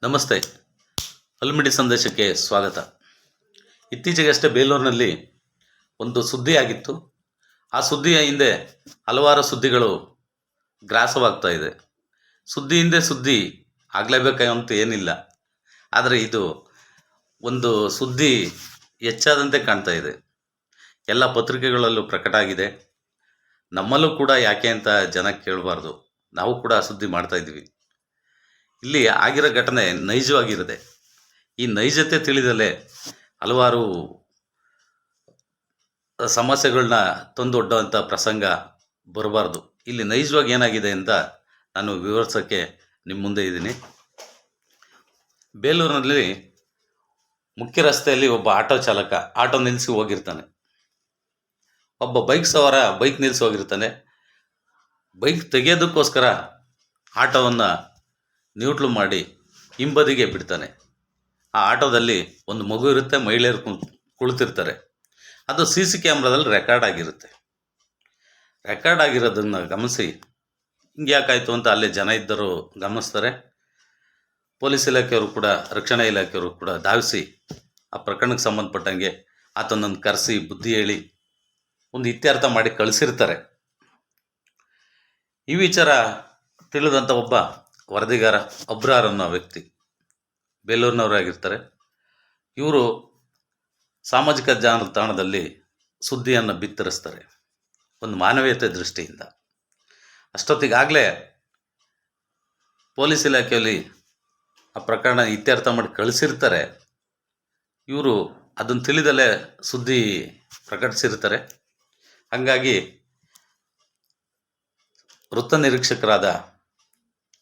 ನಮಸ್ತೆ. ಹಲ್ಮಿಡಿ ಸಂದೇಶಕ್ಕೆ ಸ್ವಾಗತ. ಇತ್ತೀಚೆಗಷ್ಟೇ ಬೇಲೂರಿನಲ್ಲಿ ಒಂದು ಸುದ್ದಿ ಆಗಿತ್ತು. ಆ ಸುದ್ದಿಯ ಹಿಂದೆ ಹಲವಾರು ಸುದ್ದಿಗಳು ಗ್ರಾಸವಾಗ್ತಾ ಇದೆ. ಸುದ್ದಿ ಹಿಂದೆ ಸುದ್ದಿ ಆಗಲೇಬೇಕಂತ ಏನಿಲ್ಲ. ಆದರೆ ಇದು ಒಂದು ಸುದ್ದಿ ಹೆಚ್ಚಾದಂತೆ ಕಾಣ್ತಾ ಇದೆ. ಎಲ್ಲ ಪತ್ರಿಕೆಗಳಲ್ಲೂ ಪ್ರಕಟ ಆಗಿದೆ. ನಮ್ಮಲ್ಲೂ ಕೂಡ ಯಾಕೆ ಅಂತ ಜನ ಕೇಳಬಾರ್ದು, ನಾವು ಕೂಡ ಆ ಸುದ್ದಿ ಮಾಡ್ತಾ ಇದ್ದೀವಿ. ಇಲ್ಲಿ ಆಗಿರೋ ಘಟನೆ ನೈಜವಾಗಿರುತ್ತೆ. ಈ ನೈಜತೆ ತಿಳಿದಲೇ ಹಲವಾರು ಸಮಸ್ಯೆಗಳನ್ನ ತಂದೊಡ್ಡುವಂಥ ಪ್ರಸಂಗ ಬರಬಾರ್ದು. ಇಲ್ಲಿ ನೈಜವಾಗಿ ಏನಾಗಿದೆ ಅಂತ ನಾನು ವಿವರಿಸೋಕ್ಕೆ ನಿಮ್ಮ ಮುಂದೆ ಇದ್ದೀನಿ. ಬೇಲೂರಿನಲ್ಲಿ ಮುಖ್ಯ ರಸ್ತೆಯಲ್ಲಿ ಒಬ್ಬ ಆಟೋ ಚಾಲಕ ಆಟೋ ನಿಲ್ಲಿಸಿ ಹೋಗಿರ್ತಾನೆ. ಒಬ್ಬ ಬೈಕ್ ಸವಾರ ಬೈಕ್ ನಿಲ್ಲಿಸಿ ಹೋಗಿರ್ತಾನೆ. ಬೈಕ್ ತೆಗೆಯೋದಕ್ಕೋಸ್ಕರ ಆಟೋವನ್ನು ನ್ಯೂಟ್ಲು ಮಾಡಿ ಹಿಂಬದಿಗೆ ಬಿಡ್ತಾನೆ. ಆ ಆಟೋದಲ್ಲಿ ಒಂದು ಮಗು ಇರುತ್ತೆ, ಮಹಿಳೆಯರು ಕುಳಿತಿರ್ತಾರೆ. ಅದು CC ಕ್ಯಾಮ್ರಾದಲ್ಲಿ ರೆಕಾರ್ಡ್ ಆಗಿರುತ್ತೆ. ರೆಕಾರ್ಡ್ ಆಗಿರೋದನ್ನು ಗಮನಿಸಿ ಹಿಂಗೆ ಯಾಕಾಯಿತು ಅಂತ ಅಲ್ಲೇ ಜನ ಇದ್ದರು ಗಮನಿಸ್ತಾರೆ. ಪೊಲೀಸ್ ಇಲಾಖೆಯವರು ಕೂಡ, ರಕ್ಷಣಾ ಇಲಾಖೆಯವರು ಕೂಡ ಧಾವಿಸಿ ಆ ಪ್ರಕರಣಕ್ಕೆ ಸಂಬಂಧಪಟ್ಟಂಗೆ ಆತನನ್ನು ಕರೆಸಿ ಬುದ್ಧಿ ಹೇಳಿ ಒಂದು ಇತ್ಯರ್ಥ ಮಾಡಿ ಕಳಿಸಿರ್ತಾರೆ. ಈ ವಿಚಾರ ತಿಳಿದಂಥ ಒಬ್ಬ ವರದಿಗಾರ ಅಬ್ರಾರ್ ಅನ್ನೋ ವ್ಯಕ್ತಿ ಬೇಲೂರಿನವರಾಗಿರ್ತಾರೆ. ಇವರು ಸಾಮಾಜಿಕ ಜಾಲತಾಣದಲ್ಲಿ ಸುದ್ದಿಯನ್ನು ಬಿತ್ತರಿಸ್ತಾರೆ ಒಂದು ಮಾನವೀಯತೆ ದೃಷ್ಟಿಯಿಂದ. ಅಷ್ಟೊತ್ತಿಗಾಗಲೇ ಪೊಲೀಸ್ ಇಲಾಖೆಯಲ್ಲಿ ಆ ಪ್ರಕರಣ ಇತ್ಯರ್ಥ ಮಾಡಿ ಕಳಿಸಿರ್ತಾರೆ. ಇವರು ಅದನ್ನು ತಿಳಿದಲೇ ಸುದ್ದಿ ಪ್ರಕಟಿಸಿರ್ತಾರೆ. ಹಾಗಾಗಿ ವೃತ್ತ ನಿರೀಕ್ಷಕರಾದ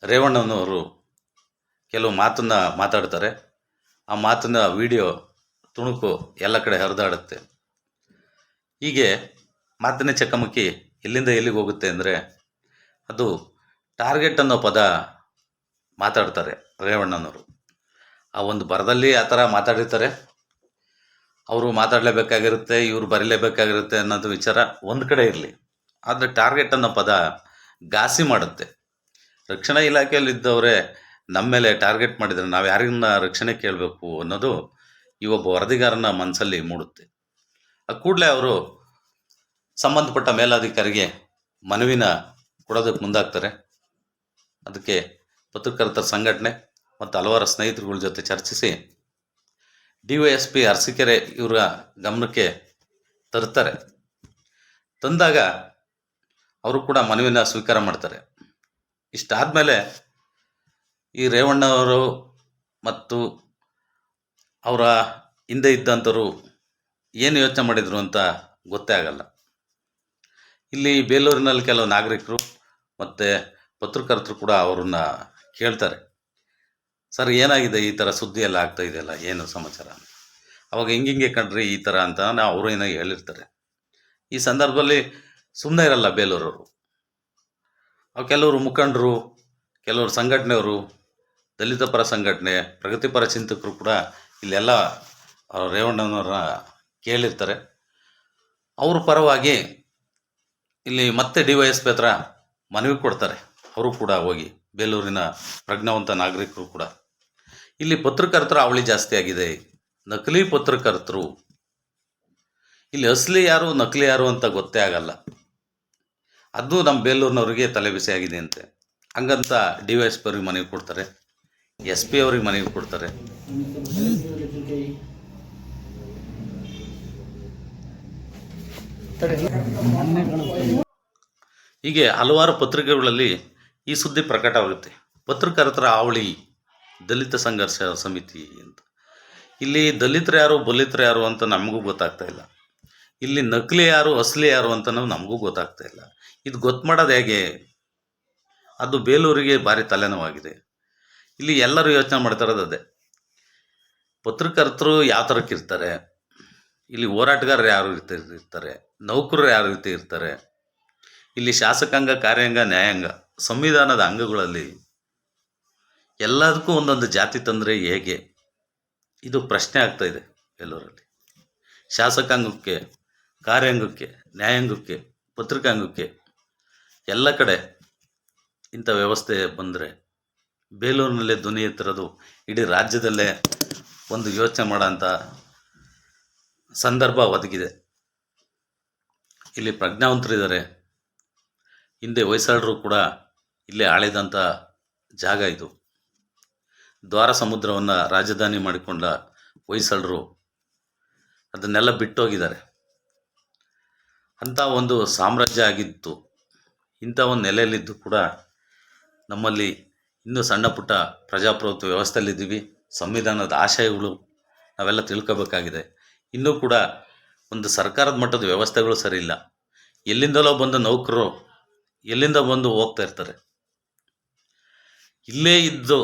ರೇವಣ್ಣನವರು ಕೆಲವು ಮಾತನ್ನು ಮಾತಾಡ್ತಾರೆ. ಆ ಮಾತಿನ ವಿಡಿಯೋ ತುಣುಕು ಎಲ್ಲ ಕಡೆ ಹರಿದಾಡುತ್ತೆ. ಹೀಗೆ ಮಾತಿನ ಚಕಮಕಿ ಎಲ್ಲಿಂದ ಎಲ್ಲಿಗೆ ಹೋಗುತ್ತೆ ಅಂದರೆ, ಅದು ಟಾರ್ಗೆಟ್ ಅನ್ನೋ ಪದ ಮಾತಾಡ್ತಾರೆ ರೇವಣ್ಣನವರು. ಆ ಒಂದು ಬರದಲ್ಲಿ ಆ ಥರ ಮಾತಾಡಿರ್ತಾರೆ. ಅವರು ಮಾತಾಡಲೇಬೇಕಾಗಿರುತ್ತೆ, ಇವರು ಬರೀಲೇಬೇಕಾಗಿರುತ್ತೆ ಅನ್ನೋದು ವಿಚಾರ ಒಂದು ಕಡೆ ಇರಲಿ. ಆದರೆ ಟಾರ್ಗೆಟ್ ಅನ್ನೋ ಪದ ಘಾಸಿ ಮಾಡುತ್ತೆ. ರಕ್ಷಣಾ ಇಲಾಖೆಯಲ್ಲಿದ್ದವರೇ ನಮ್ಮ ಮೇಲೆ ಟಾರ್ಗೆಟ್ ಮಾಡಿದರೆ ನಾವು ಯಾರನ್ನ ರಕ್ಷಣೆ ಕೇಳಬೇಕು ಅನ್ನೋದು ಈ ಒಬ್ಬ ವರದಿಗಾರನ ಮನಸ್ಸಲ್ಲಿ ಮೂಡುತ್ತೆ. ಆ ಕೂಡಲೇ ಅವರು ಸಂಬಂಧಪಟ್ಟ ಮೇಲಾಧಿಕಾರಿಗೆ ಮನವಿನ ಕೊಡೋದಕ್ಕೆ ಮುಂದಾಗ್ತಾರೆ. ಅದಕ್ಕೆ ಪತ್ರಕರ್ತರ ಸಂಘಟನೆ ಮತ್ತು ಹಲವಾರು ಸ್ನೇಹಿತರುಗಳ ಜೊತೆ ಚರ್ಚಿಸಿ DYSP ಅರಸೀಕೆರೆ ಇವರ ಗಮನಕ್ಕೆ ತರ್ತಾರೆ. ತಂದಾಗ ಅವರು ಕೂಡ ಮನವಿನ ಸ್ವೀಕಾರ ಮಾಡ್ತಾರೆ. ಇಷ್ಟಾದಮೇಲೆ ಈ ರೇವಣ್ಣವರು ಮತ್ತು ಅವರ ಹಿಂದೆ ಇದ್ದಂಥವರು ಏನು ಯೋಚನೆ ಮಾಡಿದರು ಅಂತ ಗೊತ್ತೇ ಆಗಲ್ಲ. ಇಲ್ಲಿ ಬೇಲೂರಿನಲ್ಲಿ ಕೆಲವು ನಾಗರಿಕರು ಮತ್ತು ಪತ್ರಕರ್ತರು ಕೂಡ ಅವ್ರನ್ನ ಕೇಳ್ತಾರೆ, ಸರ್ ಏನಾಗಿದೆ, ಈ ಥರ ಸುದ್ದಿ ಎಲ್ಲ ಆಗ್ತಾ ಇದೆಯಲ್ಲ, ಏನು ಸಮಾಚಾರ? ಅವಾಗ ಹಿಂಗೆ ಕಂಡ್ರಿ ಈ ಥರ ಅಂತ ಅವರು ಏನೋ ಹೇಳಿರ್ತಾರೆ. ಈ ಸಂದರ್ಭದಲ್ಲಿ ಸುಮ್ಮನೆ ಇರಲ್ಲ ಬೇಲೂರವರು. ಕೆಲವರು ಮುಖಂಡರು, ಕೆಲವರು ಸಂಘಟನೆಯವರು, ದಲಿತ ಪರ ಸಂಘಟನೆ, ಪ್ರಗತಿಪರ ಚಿಂತಕರು ಕೂಡ ಇಲ್ಲೆಲ್ಲ ರೇವಣ್ಣನವ್ರನ್ನ ಕೇಳಿರ್ತಾರೆ. ಅವ್ರ ಪರವಾಗಿ ಇಲ್ಲಿ ಮತ್ತೆ DYSP ಹತ್ರ ಮನವಿ ಕೊಡ್ತಾರೆ. ಅವರು ಕೂಡ ಹೋಗಿ, ಬೇಲೂರಿನ ಪ್ರಜ್ಞಾವಂತ ನಾಗರಿಕರು ಕೂಡ. ಇಲ್ಲಿ ಪತ್ರಕರ್ತರ ಅವಳಿ ಜಾಸ್ತಿ ಆಗಿದೆ, ನಕಲಿ ಪತ್ರಕರ್ತರು. ಇಲ್ಲಿ ಅಸಲಿ ಯಾರು ನಕಲಿ ಯಾರು ಅಂತ ಗೊತ್ತೇ ಆಗಲ್ಲ. ಅದು ನಮ್ಮ ಬೇಲೂರಿನವ್ರಿಗೆ ತಲೆ ಬಿಸಿ ಆಗಿದೆ ಅಂತೆ. ಹಂಗಂತ DYSP ಅವ್ರಿಗೆ ಮನವಿ ಕೊಡ್ತಾರೆ, SP ಅವ್ರಿಗೆ ಮನವಿ ಕೊಡ್ತಾರೆ. ಹೀಗೆ ಹಲವಾರು ಪತ್ರಿಕೆಗಳಲ್ಲಿ ಈ ಸುದ್ದಿ ಪ್ರಕಟವಾಗುತ್ತೆ. ಪತ್ರಕರ್ತರ ಅವಳಿ, ದಲಿತ ಸಂಘರ್ಷ ಸಮಿತಿ ಅಂತ. ಇಲ್ಲಿ ದಲಿತರು ಯಾರು, ಬಲಿತರು ಯಾರು ಅಂತ ನಮಗೂ ಗೊತ್ತಾಗ್ತಾ ಇಲ್ಲ. ಇಲ್ಲಿ ನಕಲಿ ಯಾರು, ಅಸಲಿ ಯಾರು ಅಂತ ನಮಗೂ ಗೊತ್ತಾಗ್ತಾ ಇಲ್ಲ. ಇದು ಗೊತ್ತು ಮಾಡೋದು ಹೇಗೆ? ಅದು ಬೇಲೂರಿಗೆ ಭಾರಿ ತಲೆನೋವಾಗಿದೆ. ಇಲ್ಲಿ ಎಲ್ಲರೂ ಯೋಚನೆ ಮಾಡ್ತಾ ಇರೋದು ಅದೇ. ಪತ್ರಕರ್ತರು ಯಾವ ಥರಕ್ಕಿರ್ತಾರೆ, ಇಲ್ಲಿ ಹೋರಾಟಗಾರರು ಯಾರು ಇರ್ತಾರೆ, ನೌಕರರು ಯಾವ ರೀತಿ ಇರ್ತಾರೆ, ಇಲ್ಲಿ ಶಾಸಕಾಂಗ, ಕಾರ್ಯಾಂಗ, ನ್ಯಾಯಾಂಗ, ಸಂವಿಧಾನದ ಅಂಗಗಳಲ್ಲಿ ಎಲ್ಲದಕ್ಕೂ ಒಂದೊಂದು ಜಾತಿ ತಂದರೆ ಹೇಗೆ? ಇದು ಪ್ರಶ್ನೆ ಆಗ್ತಾ ಇದೆ ಬೇಲೂರಲ್ಲಿ. ಶಾಸಕಾಂಗಕ್ಕೆ, ಕಾರ್ಯಾಂಗಕ್ಕೆ, ನ್ಯಾಯಾಂಗಕ್ಕೆ, ಪತ್ರಿಕಾಂಗಕ್ಕೆ ಎಲ್ಲ ಕಡೆ ಇಂಥ ವ್ಯವಸ್ಥೆ ಬಂದರೆ ಬೇಲೂರಿನಲ್ಲೇ ಧ್ವನಿ ಎತ್ತಿರೋದು ಇಡೀ ರಾಜ್ಯದಲ್ಲೇ ಒಂದು ಯೋಚನೆ ಮಾಡೋಂಥ ಸಂದರ್ಭ ಒದಗಿದೆ. ಇಲ್ಲಿ ಪ್ರಜ್ಞಾವಂತರಿದ್ದಾರೆ. ಹಿಂದೆ ಹೊಯ್ಸಳರು ಕೂಡ ಇಲ್ಲೇ ಆಳಿದಂಥ ಜಾಗ ಇದು. ದ್ವಾರ ಸಮುದ್ರವನ್ನು ರಾಜಧಾನಿ ಮಾಡಿಕೊಂಡ ಹೊಯ್ಸಳರು ಅದನ್ನೆಲ್ಲ ಬಿಟ್ಟೋಗಿದ್ದಾರೆ. ಅಂಥ ಒಂದು ಸಾಮ್ರಾಜ್ಯ ಆಗಿತ್ತು. ಇಂಥ ಒಂದು ನೆಲೆಯಲ್ಲಿದ್ದು ಕೂಡ ನಮ್ಮಲ್ಲಿ ಇನ್ನೂ ಸಣ್ಣ ಪುಟ್ಟ ಪ್ರಜಾಪ್ರಭುತ್ವ ವ್ಯವಸ್ಥೆಯಲ್ಲಿದ್ದೀವಿ. ಸಂವಿಧಾನದ ಆಶಯಗಳು ನಾವೆಲ್ಲ ತಿಳ್ಕೋಬೇಕಾಗಿದೆ. ಇನ್ನೂ ಕೂಡ ಒಂದು ಸರ್ಕಾರದ ಮಟ್ಟದ ವ್ಯವಸ್ಥೆಗಳು ಸರಿ ಇಲ್ಲ. ಎಲ್ಲಿಂದಲೋ ಬಂದ ನೌಕರರು ಎಲ್ಲಿಂದ ಬಂದು ಹೋಗ್ತಾ ಇರ್ತಾರೆ. ಇಲ್ಲೇ ಇದ್ದು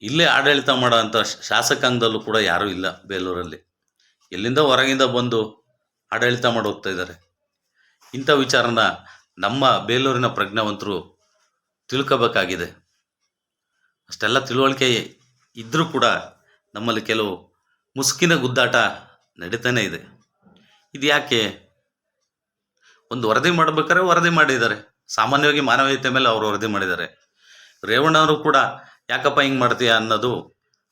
ಇಲ್ಲೇ ಆಡಳಿತ ಮಾಡೋ ಅಂಥ ಶಾಸಕಾಂಗದಲ್ಲೂ ಕೂಡ ಯಾರೂ ಇಲ್ಲ ಬೇಲೂರಲ್ಲಿ. ಎಲ್ಲಿಂದ ಹೊರಗಿಂದ ಬಂದು ಆಡಳಿತ ಮಾಡಿ ಹೋಗ್ತಾ ಇದ್ದಾರೆ. ಇಂಥ ವಿಚಾರನ ನಮ್ಮ ಬೇಲೂರಿನ ಪ್ರಜ್ಞಾವಂತರು ತಿಳ್ಕೋಬೇಕಾಗಿದೆ. ಅಷ್ಟೆಲ್ಲ ತಿಳುವಳಿಕೆ ಇದ್ದರೂ ಕೂಡ ನಮ್ಮಲ್ಲಿ ಕೆಲವು ಮುಸುಕಿನ ಗುದ್ದಾಟ ನಡೀತಾನೆ ಇದೆ. ಇದು ಯಾಕೆ? ಒಂದು ವರದಿ ಮಾಡಬೇಕಾದ್ರೆ ವರದಿ ಮಾಡಿದ್ದಾರೆ. ಸಾಮಾನ್ಯವಾಗಿ ಮಾನವೀಯತೆ ಮೇಲೆ ಅವರು ವರದಿ ಮಾಡಿದ್ದಾರೆ. ರೇವಣ್ಣವರು ಕೂಡ ಯಾಕಪ್ಪ ಹಿಂಗೆ ಮಾಡ್ತೀಯ ಅನ್ನೋದು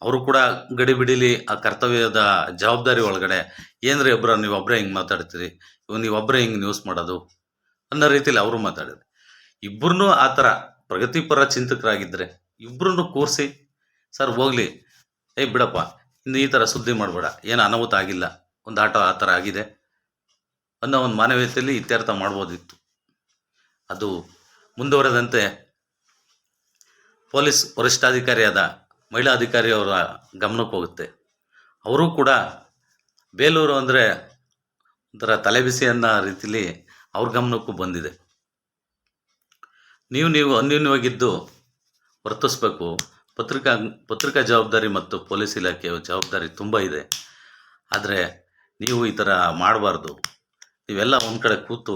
ಅವರು ಕೂಡ ಗಡಿಬಿಡಿಲಿ ಆ ಕರ್ತವ್ಯದ ಜವಾಬ್ದಾರಿ ಒಳಗಡೆ ಏನ್ರಿ ನೀವೊಬ್ಬರೇ ಹಿಂಗೆ ಮಾತಾಡ್ತೀರಿ, ನೀವೊಬ್ಬರೇ ಹಿಂಗೆ ನ್ಯೂಸ್ ಮಾಡೋದು ಅನ್ನೋ ರೀತಿಯಲ್ಲಿ ಅವರು ಮಾತಾಡಿದ್ರು. ಇಬ್ಬರೂ ಆ ಥರ ಪ್ರಗತಿಪರ ಚಿಂತಕರಾಗಿದ್ದರೆ ಇಬ್ಬರನ್ನು ಕೂರಿಸಿ, ಸರ್ ಹೋಗ್ಲಿ, ಬಿಡಪ್ಪ, ಇನ್ನು ಈ ಥರ ಸುದ್ದಿ ಮಾಡಬೇಡ, ಏನು ಅನಾಹುತ ಆಗಿಲ್ಲ, ಒಂದು ಆಟ ಆ ಥರ ಆಗಿದೆ ಅನ್ನೋ ಒಂದು ಮಾನವೀಯತೆಯಲ್ಲಿ ಇತ್ಯರ್ಥ ಮಾಡ್ಬೋದಿತ್ತು. ಅದು ಮುಂದುವರೆದಂತೆ ಪೊಲೀಸ್ ವರಿಷ್ಠಾಧಿಕಾರಿಯಾದ ಮಹಿಳಾ ಅಧಿಕಾರಿಯವರ ಗಮನಕ್ಕೆ ಹೋಗುತ್ತೆ. ಅವರು ಕೂಡ ಬೇಲೂರು ಅಂದರೆ ಒಂಥರ ತಲೆಬಿಸಿ ಅನ್ನೋ ರೀತಿಯಲ್ಲಿ ಅವ್ರ ಗಮನಕ್ಕೂ ಬಂದಿದೆ. ನೀವು ಅನ್ಯೂನ್ಯವಾಗಿದ್ದು ವರ್ತಿಸ್ಬೇಕು. ಪತ್ರಿಕಾ ಜವಾಬ್ದಾರಿ ಮತ್ತು ಪೊಲೀಸ್ ಇಲಾಖೆಯ ಜವಾಬ್ದಾರಿ ತುಂಬ ಇದೆ. ಆದರೆ ನೀವು ಈ ಥರ ಮಾಡಬಾರ್ದು. ನೀವೆಲ್ಲ ಒಂದು ಕಡೆ ಕೂತು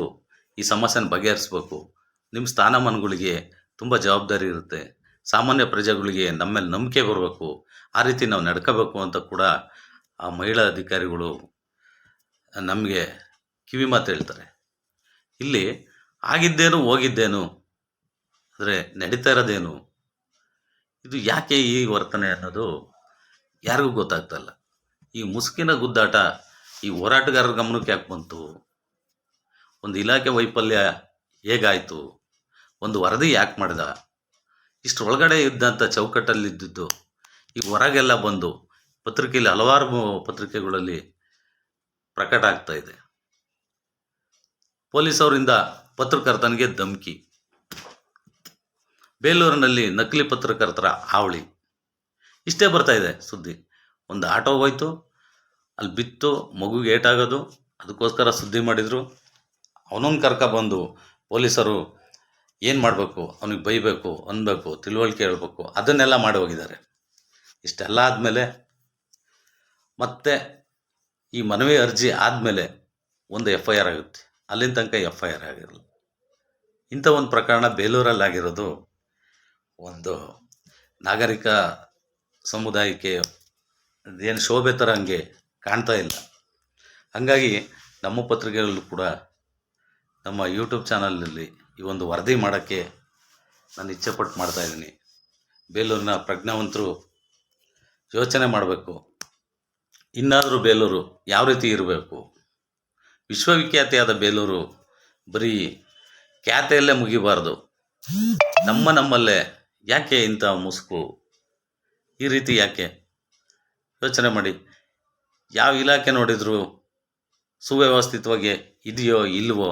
ಈ ಸಮಸ್ಯೆನ ಬಗೆಹರಿಸ್ಬೇಕು. ನಿಮ್ಮ ಸ್ಥಾನಮಾನಗಳಿಗೆ ತುಂಬ ಜವಾಬ್ದಾರಿ ಇರುತ್ತೆ. ಸಾಮಾನ್ಯ ಪ್ರಜೆಗಳಿಗೆ ನಮ್ಮ ಮೇಲೆ ನಂಬಿಕೆ ಬರಬೇಕು. ಆ ರೀತಿ ನಾವು ನಡ್ಕೋಬೇಕು ಅಂತ ಕೂಡ ಆ ಮಹಿಳಾ ಅಧಿಕಾರಿಗಳು ನಮಗೆ ಕಿವಿ ಮಾತು ಹೇಳ್ತಾರೆ. ಇಲ್ಲಿ ಆಗಿದ್ದೇನು ಹೋಗಿದ್ದೇನು, ಆದರೆ ನಡೀತಾ ಇರೋದೇನು, ಇದು ಯಾಕೆ ಈ ವರ್ತನೆ ಅನ್ನೋದು ಯಾರಿಗೂ ಗೊತ್ತಾಗ್ತಾಯಿಲ್ಲ. ಈ ಮುಸುಕಿನ ಗುದ್ದಾಟ ಈ ಹೋರಾಟಗಾರರ ಗಮನಕ್ಕೆ ಯಾಕೆ ಬಂತು? ಒಂದು ಇಲಾಖೆ ವೈಫಲ್ಯ ಹೇಗಾಯಿತು? ಒಂದು ವರದಿ ಯಾಕೆ ಮಾಡಿದ? ಇಷ್ಟು ಒಳಗಡೆ ಇದ್ದಂಥ ಚೌಕಟ್ಟಲ್ಲಿದ್ದು ಈಗ ಹೊರಗೆಲ್ಲ ಬಂದು ಪತ್ರಿಕೆಯಲ್ಲಿ ಹಲವಾರು ಪತ್ರಿಕೆಗಳಲ್ಲಿ ಪ್ರಕಟ ಆಗ್ತಾ ಇದೆ. ಪೊಲೀಸವರಿಂದ ಪತ್ರಕರ್ತನಿಗೆ ಧಮಕಿ, ಬೇಲೂರಿನಲ್ಲಿ ನಕಲಿ ಪತ್ರಕರ್ತರ ಹಾವಳಿ, ಇಷ್ಟೇ ಬರ್ತಾ ಇದೆ ಸುದ್ದಿ. ಒಂದು ಆಟೋ ಹೋಯ್ತು, ಅಲ್ಲಿ ಬಿತ್ತು, ಮಗುಗೆ ಏಟಾಗೋದು, ಅದಕ್ಕೋಸ್ಕರ ಸುದ್ದಿ ಮಾಡಿದರು. ಅವನೊಂದು ಕರ್ಕೊಬಂದು ಪೊಲೀಸರು ಏನು ಮಾಡಬೇಕು, ಅವನಿಗೆ ಬೈಬೇಕು, ಅನ್ಬೇಕು, ತಿಳುವಳಿಕೆ ಹೇಳ್ಬೇಕು, ಅದನ್ನೆಲ್ಲ ಮಾಡಿ ಹೋಗಿದ್ದಾರೆ. ಇಷ್ಟೆಲ್ಲ ಆದಮೇಲೆ ಮತ್ತೆ ಈ ಮನವಿ ಅರ್ಜಿ ಆದಮೇಲೆ ಒಂದು FIR ಆಗುತ್ತೆ. ಅಲ್ಲಿನ ತನಕ FIR ಆಗಿರಲ್ಲ. ಇಂಥ ಒಂದು ಪ್ರಕರಣ ಬೇಲೂರಲ್ಲಾಗಿರೋದು ಒಂದು ನಾಗರಿಕ ಸಮುದಾಯಕ್ಕೆ ಏನು ಶೋಭೆ ಥರ ಹಂಗೆ ಕಾಣ್ತಾ ಇಲ್ಲ. ಹಾಗಾಗಿ ನಮ್ಮ ಪತ್ರಿಕೆಗಳಲ್ಲೂ ಕೂಡ ನಮ್ಮ ಯೂಟ್ಯೂಬ್ ಚಾನಲಲ್ಲಿ ಈ ಒಂದು ವರದಿ ಮಾಡೋಕ್ಕೆ ನಾನು ಇಚ್ಛೆಪಟ್ಟು ಮಾಡ್ತಾಯಿದ್ದೀನಿ. ಬೇಲೂರಿನ ಪ್ರಜ್ಞಾವಂತರು ಯೋಚನೆ ಮಾಡಬೇಕು. ಇನ್ನಾದರೂ ಬೇಲೂರು ಯಾವ ರೀತಿ ಇರಬೇಕು? ವಿಶ್ವವಿಖ್ಯಾತಿಯಾದ ಬೇಲೂರು ಬರೀ ಖ್ಯಾತೆಯಲ್ಲೇ ಮುಗಿಬಾರ್ದು. ನಮ್ಮಲ್ಲೇ ಯಾಕೆ ಇಂಥ ಮುಸುಕು? ಈ ರೀತಿ ಯಾಕೆ? ಯೋಚನೆ ಮಾಡಿ. ಯಾವ ಇಲಾಖೆ ನೋಡಿದರೂ ಸುವ್ಯವಸ್ಥಿತವಾಗಿ ಇದೆಯೋ ಇಲ್ವೋ?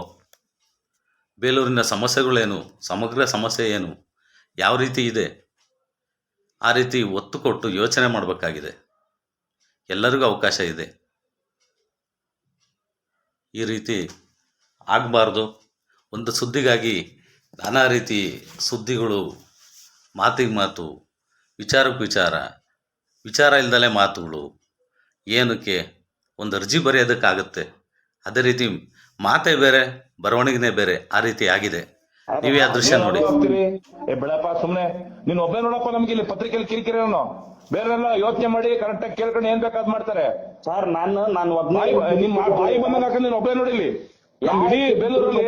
ಬೇಲೂರಿನ ಸಮಸ್ಯೆಗಳೇನು, ಸಮಗ್ರ ಸಮಸ್ಯೆ ಏನು, ಯಾವ ರೀತಿ ಇದೆ, ಆ ರೀತಿ ಒತ್ತು ಕೊಟ್ಟು ಯೋಚನೆ ಮಾಡಬೇಕಾಗಿದೆ. ಎಲ್ಲರಿಗೂ ಅವಕಾಶ ಇದೆ. ಈ ರೀತಿ ಆಗಬಾರ್ದು. ಒಂದು ಸುದ್ದಿಗಾಗಿ ನಾನಾ ರೀತಿ ಸುದ್ದಿಗಳು, ಮಾತಿಗೆ ಮಾತು, ವಿಚಾರಕ್ಕೆ ವಿಚಾರ ಇಲ್ದಲೇ ಮಾತುಗಳು. ಏನಕ್ಕೆ? ಒಂದು ಅರ್ಜಿ ಬರೆಯೋದಕ್ಕಾಗತ್ತೆ. ಅದೇ ರೀತಿ ಮಾತೇ ಬೇರೆ, ಬರವಣಿಗೆನೇ ಬೇರೆ, ಆ ರೀತಿ ಆಗಿದೆ. ನೀವೇ ಆ ದೃಶ್ಯ ನೋಡಿ. ಬೆಳಪ್ಪ ಸುಮ್ನೆ ನೀನ್ ಒಬ್ಬನೇ ನೋಡಪ್ಪ. ನಮ್ಗೆ ಇಲ್ಲಿ ಪತ್ರಿಕೆಯಲ್ಲಿ ಕಿರಿಕಿರಿ ಬೇರೆಲ್ಲ ಯೋಚನೆ ಮಾಡಿ ಕರೆಕ್ಟ್ ಆಗಿ ಕೇಳ್ಕೊಂಡು ಏನ್ ಬೇಕಾದ್ ಮಾಡ್ತಾರೆ. ಸರ್ ನಾನು ಒಬ್ಬನೇ ನಿಮ್ ಬಾಯಿ ಬಂದಂಗ ನೀನ್ ಒಬ್ಬನೇ ನೋಡಿಲಿ. ನಮ್ ಇಡೀ ಬೇಲೂರಲ್ಲಿ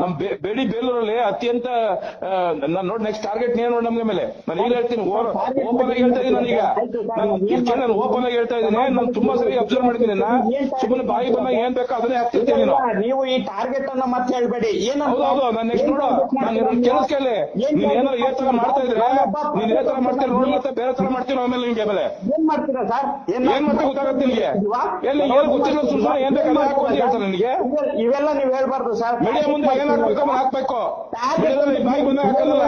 ನಮ್ ಬೇಡಿ ಬೇಲೂರಲ್ಲಿ ಅತ್ಯಂತ ನಾನು ನೋಡಿ ನೆಕ್ಸ್ಟ್ ಟಾರ್ಗೆಟ್ ನೀನು ನೋಡಿ ನಮ್ಗೆ ಮೇಲೆ ನಾನು ಈಗ ಹೇಳ್ತೀನಿ ಓಪನ್ ಆಗಿ ಹೇಳ್ತಾ ಇದ್ದೀನಿ ನಾನು ಓಪನ್ ಆಗಿ ಹೇಳ್ತಾ ಇದ್ದೀನಿ ನಾನು ತುಂಬಾ ಸರಿ ಅಬ್ಸರ್ವ್ ಮಾಡಿದ್ದೀನಿ ಸುಮ್ಮನೆ ಬಾಯಿ ಬಂದಾಗ ಏನ್ ಬೇಕೋ ಅದನ್ನೇ ಹಾಕ್ತಿರ್ತೀನಿ ನೀನು ನೀವು ಈ ಟಾರ್ಗೆಟ್ ಅನ್ನ ಮತ್ತೆ ಹೇಳ್ಬೇಡಿ ಹೌದೌದು ನಾನು ನೆಕ್ಸ್ಟ್ ನೋಡು ನಾನು ಕೆಲಸ ಕೇಳಿ ನೀನ್ ಏನಾರ ಏ ತರ ಮಾಡ್ತಾ ಇದ್ರೆ ನೀನ್ ಏ ತರ ಮಾಡ್ತೀರ ನೋಡಿ ಮತ್ತೆ ಬೇರೆ ತರ ಮಾಡ್ತೀನಿ ಆಮೇಲೆ ನಿಮ್ಗೆ ಆಮೇಲೆ ಏನ್ ಮಾಡ್ತೀರಾ ಸರ್ ಏನ್ ಮಾಡ್ತಾ ಗೊತ್ತಾಗತ್ತೆ ನಿನ್ಗೆ ಎಲ್ಲಿ ಏನು ಗೊತ್ತಿಲ್ಲ ಸುಮ್ಮನೆ ಏನ್ ಬೇಕಾದ್ರೆ ಹಾಕು ಅಂತ ಹೇಳ್ತಾರೆ ನಿನಗೆ ಇವೆಲ್ಲ ನೀವ್ ಹೇಳ್ಬಾರ್ದು ಸರ್ ಮೀಡಿಯಾ ಮುಂದೆ ಏನ್ ಹಾಕ್ಬೇಕು ಅದನ್ನ ಹಾಕ್ಬೇಕು ಬಾಯಿ ಬಂದಾಗ ಹಾಕಲ್ಲ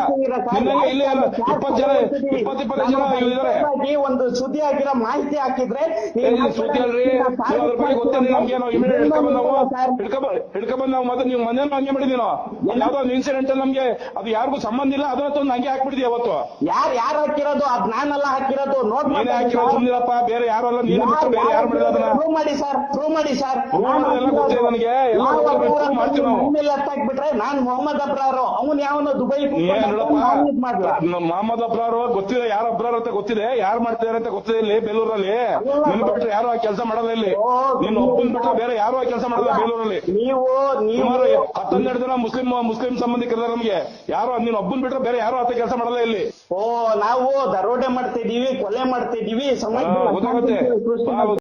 ನಿನ್ನಂಗೆ ಇಲ್ಲಿ 20 ಜನ 20-25 ಜನ ಇದ್ದಾರೆ ಒಂದು ಸುದ್ದಿ ಆಗಿರೋ ಮಾಹಿತಿ ಹಾಕಿದ್ರೆ ಸುದ್ದಿ ಅಲ್ರಿ ಅದ್ರ ಬಗ್ಗೆ ಗೊತ್ತಿಲ್ಲ ನಮ್ಗೆ ನಾವು ಇಮಿಡಿಯೇಟ್ ಹಿಡ್ಕೊಂಡ್ಬಂದ್ ನಾವು ಮತ್ತೆ ನೀವು ಮನೇಲಿ ಹಂಗೆ ಮಾಡಿದೀವಿ ನಾವು ಯಾವ್ದೋ ಒಂದು ಇನ್ಸಿಡೆಂಟ್ ನಮ್ಗೆ ಅದು ಯಾರಿಗೂ ಸಂಬಂಧ ಇಲ್ಲ ಅದನ್ನ ತಂದು ಹಂಗೆ ಹಾಕ್ಬಿಟ್ಟಿದ್ವಿ ಅವತ್ತು ಯಾರು ಹಾಕಿರೋದು ಅದ್ ನಾನೆಲ್ಲ ಹಾಕಿರೋದು ನೋಟ್ ನೀನೇ ಹಾಕಿರೋ ಸುಮ್ನಿರಪ್ಪ ಬೇರೆ ಯಾರು ಅಲ್ಲ ನೀನು ಬಿಟ್ಟು ಬೇರೆ ಯಾರು ಮಾಡಿಲ್ಲ ಅದನ್ನ ಪ್ರೂವ್ ಮಾಡಿ ಸರ್ ಎಲ್ಲ ಗೊತ್ತಿದೆ ನನಗೆ ಎಲ್ಲ ಮಾಡ್ತೀವಿ ನಾವು ಹಾಕ್ಬಿಟ್ರೆ ನಾನ್ ಮೊಹಮ್ಮದ್ ಅಬ್ರಾರು ಅವ್ನು ಯಾವನೋ ದುಬೈ ಮೊಹಮ್ಮದ್ ಅಬ್ರಾರು ಗೊತ್ತಿದೆ ಯಾರು ಅಬ್ರಾರು ಅಂತ ಗೊತ್ತಿದೆ ಯಾರು ಮಾಡ್ತಿದಾರೆ ಅಂತ ಗೊತ್ತಿದೆ ಇಲ್ಲಿ ಬೇಲೂರಲ್ಲಿ ನಿನ್ ಬಿಟ್ರೆ ಯಾರು ಆ ಕೆಲಸ ಮಾಡಲ್ಲ ಇಲ್ಲಿ ನಿನ್ನ ಒಬ್ಬನ್ ಬಿಟ್ರೆ ಬೇರೆ ಯಾರು ಆ ಕೆಲಸ ಮಾಡಲ್ಲ ಬೇಲೂರಲ್ಲಿ ನೀವು ಸುಮಾರು 12 ಜನ ಮುಸ್ಲಿಂ ಸಂಬಂಧಿಕರಿದ್ದಾರೆ ನಮ್ಗೆ ಯಾರು ನೀನ್ ಒಬ್ಬನ್ ಬಿಟ್ರೆ ಬೇರೆ ಯಾರು ಆತ ಕೆಲಸ ಮಾಡಲ್ಲ ಇಲ್ಲಿ ನಾವು ದರೋಡೆ ಮಾಡ್ತಿದೀವಿ ಕೊಲೆ ಮಾಡ್ತಿದೀವಿ ಗೊತ್ತಾಗುತ್ತೆ